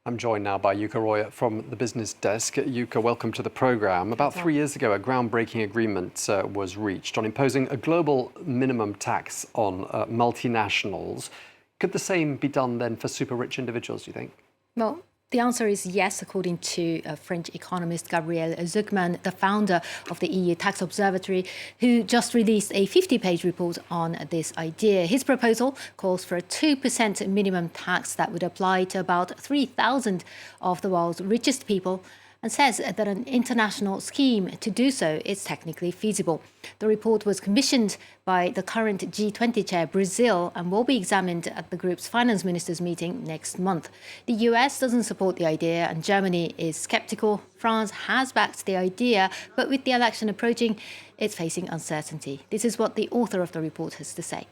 I'm joined now by Yuka Roy from the business desk. Yuka, welcome to the programme. About 3 years ago, a groundbreaking agreement was reached on imposing a global minimum tax on multinationals. Could the same be done then for super rich individuals, do you think? Well, the answer is yes, according to French economist Gabriel Zucman, the founder of the EU Tax Observatory, who just released a 50-page report on this idea. His proposal calls for a 2% minimum tax that would apply to about 3,000 of the world's richest people, and says that an international scheme to do so is technically feasible. The report was commissioned by the current G20 chair, Brazil, and will be examined at the group's finance ministers meeting next month. The US doesn't support the idea and Germany is sceptical. France has backed the idea, but with the election approaching, it's facing uncertainty. This is what the author of the report has to say.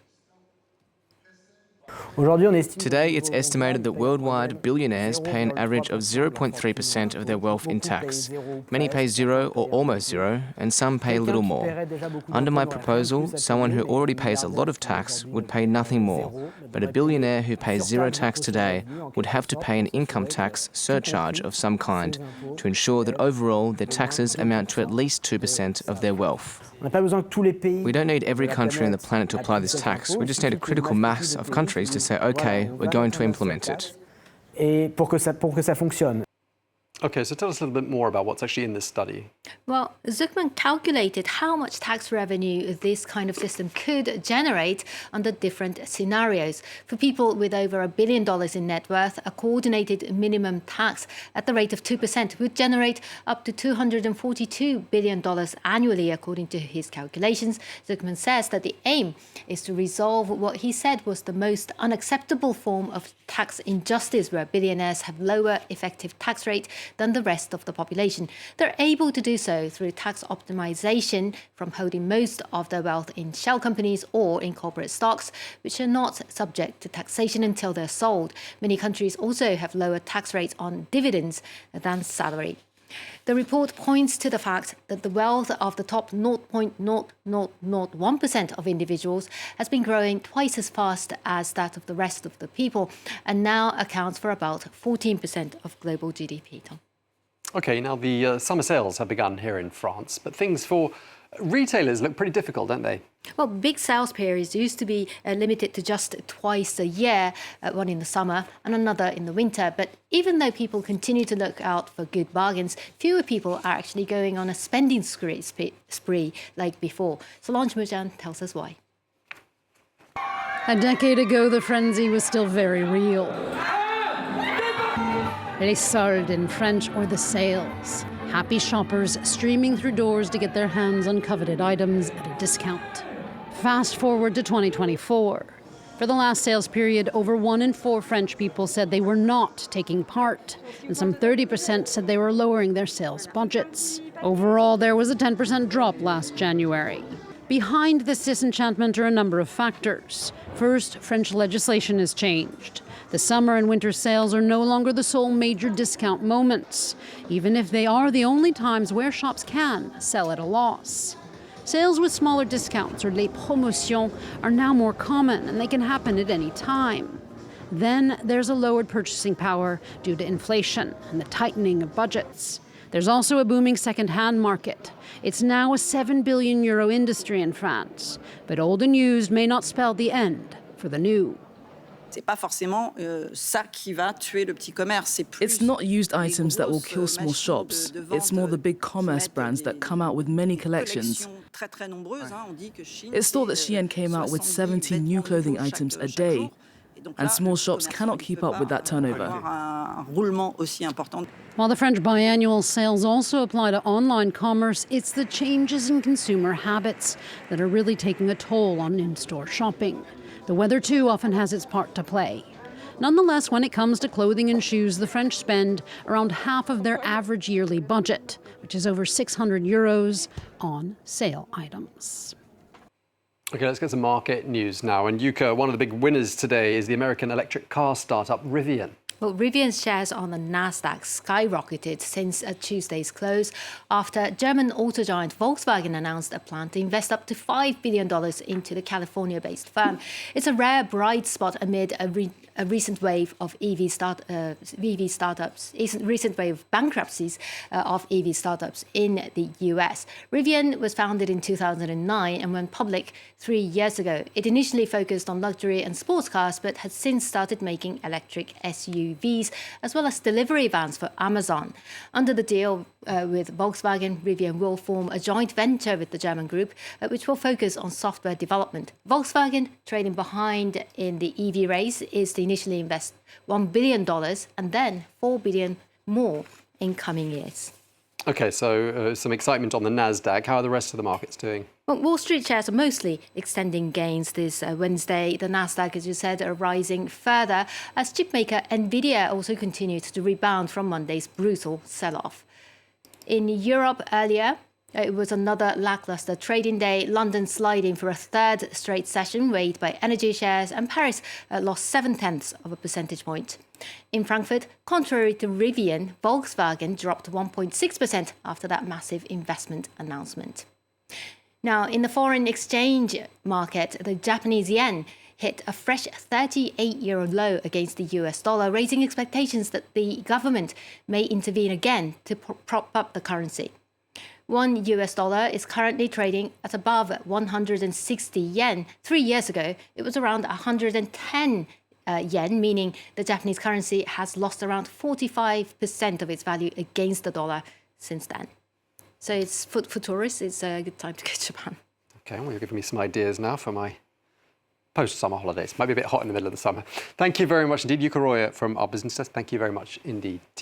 Today, it's estimated that worldwide billionaires pay an average of 0.3% of their wealth in tax. Many pay zero or almost zero, and some pay a little more. Under my proposal, someone who already pays a lot of tax would pay nothing more, but a billionaire who pays zero tax today would have to pay an income tax surcharge of some kind to ensure that overall their taxes amount to at least 2% of their wealth. We don't need every country on the planet to apply this tax. We just need a critical mass of countries to say, OK, we're going to implement it. OK, so tell us a little bit more about what's actually in this study. Well, Zucman calculated how much tax revenue this kind of system could generate under different scenarios. For people with over $1 billion in net worth, a coordinated minimum tax at the rate of 2% would generate up to $242 billion annually, according to his calculations. Zucman says that the aim is to resolve what he said was the most unacceptable form of tax injustice, where billionaires have lower effective tax rate than the rest of the population. They're able to do so through tax optimization from holding most of their wealth in shell companies or in corporate stocks, which are not subject to taxation until they're sold. Many countries also have lower tax rates on dividends than salary. The report points to the fact that the wealth of the top 0.0001% of individuals has been growing twice as fast as that of the rest of the people, and now accounts for about 14% of global GDP. Tom. OK, now the summer sales have begun here in France, but things for retailers look pretty difficult, don't they? Well, big sales periods used to be limited to just twice a year, one in the summer and another in the winter. But even though people continue to look out for good bargains, fewer people are actually going on a spending spree like before. Solange Moujan tells us why. A decade ago, the frenzy was still very real. Les soldes in French, or the sales. Happy shoppers streaming through doors to get their hands on coveted items at a discount. Fast forward to 2024. For the last sales period, over 1 in 4 French people said they were not taking part, and some 30% said they were lowering their sales budgets. Overall, there was a 10% drop last January. Behind this disenchantment are a number of factors. First, French legislation has changed. The summer and winter sales are no longer the sole major discount moments, even if they are the only times where shops can sell at a loss. Sales with smaller discounts, or les promotions, are now more common, and they can happen at any time. Then there's a lowered purchasing power due to inflation and the tightening of budgets. There's also a booming second-hand market. It's now a €7 billion industry in France, but old and used may not spell the end for the new. It's not used items that will kill small shops. It's more the big commerce brands that come out with many collections. It's thought that Shein came out with 70 new clothing items a day, and small shops cannot keep up with that turnover. While the French biannual sales also apply to online commerce, it's the changes in consumer habits that are really taking a toll on in-store shopping. The weather, too, often has its part to play. Nonetheless, when it comes to clothing and shoes, the French spend around half of their average yearly budget, which is over €600, on sale items. OK, let's get some market news now. And Yuka, one of the big winners today is the American electric car startup Rivian. Well, Rivian's shares on the Nasdaq skyrocketed since Tuesday's close after German auto giant Volkswagen announced a plan to invest up to $5 billion into the California-based firm. It's a rare bright spot amid a recent wave of recent wave of bankruptcies of EV startups in the US. Rivian was founded in 2009 and went public 3 years ago. It initially focused on luxury and sports cars, but has since started making electric SUVs, as well as delivery vans for Amazon. Under the deal with Volkswagen, Rivian will form a joint venture with the German group, which will focus on software development. Volkswagen, trading behind in the EV race, is to initially invest $1 billion and then $4 billion more in coming years. Okay, so some excitement on the Nasdaq. How are the rest of the markets doing? Well, Wall Street shares are mostly extending gains this Wednesday. The Nasdaq, as you said, are rising further as chipmaker Nvidia also continued to rebound from Monday's brutal sell-off. In Europe earlier, it was another lackluster trading day. London sliding for a third straight session, weighed by energy shares, and Paris lost 0.7 of a percentage point. In Frankfurt, contrary to Rivian, Volkswagen dropped 1.6% after that massive investment announcement. Now, in the foreign exchange market, the Japanese yen hit a fresh 38-year low against the US dollar, raising expectations that the government may intervene again to prop up the currency. $1 US is currently trading at above 160 yen. 3 years ago, it was around 110 yen, meaning the Japanese currency has lost around 45% of its value against the dollar since then. So it's for tourists, it's a good time to go to Japan. Okay, well, you're giving me some ideas now for my post-summer holidays. Might be a bit hot in the middle of the summer. Thank you very much indeed. Yuka Roya from our business desk. Thank you very much indeed.